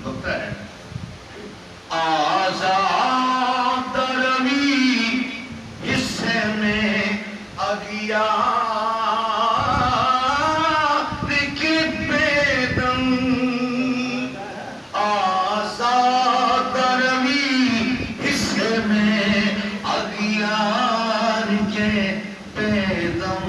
ہوتا ہے آزاد روی حصے میں اغیار کے بیدم آزاد روی حصے میں اغیار کے بیدم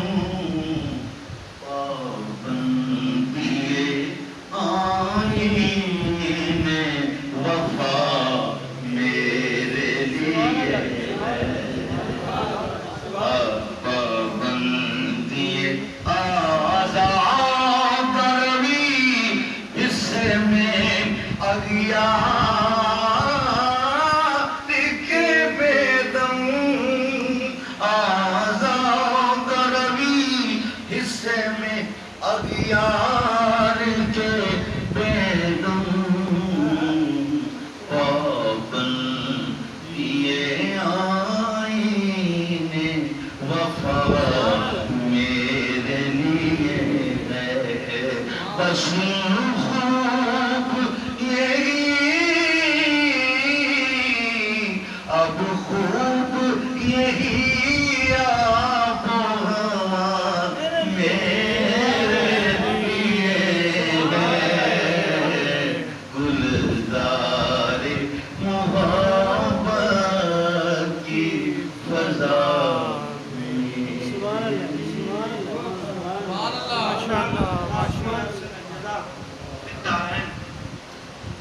اغیار کے بیدم پابند یہ آئین وفا میرے لیے ہے بس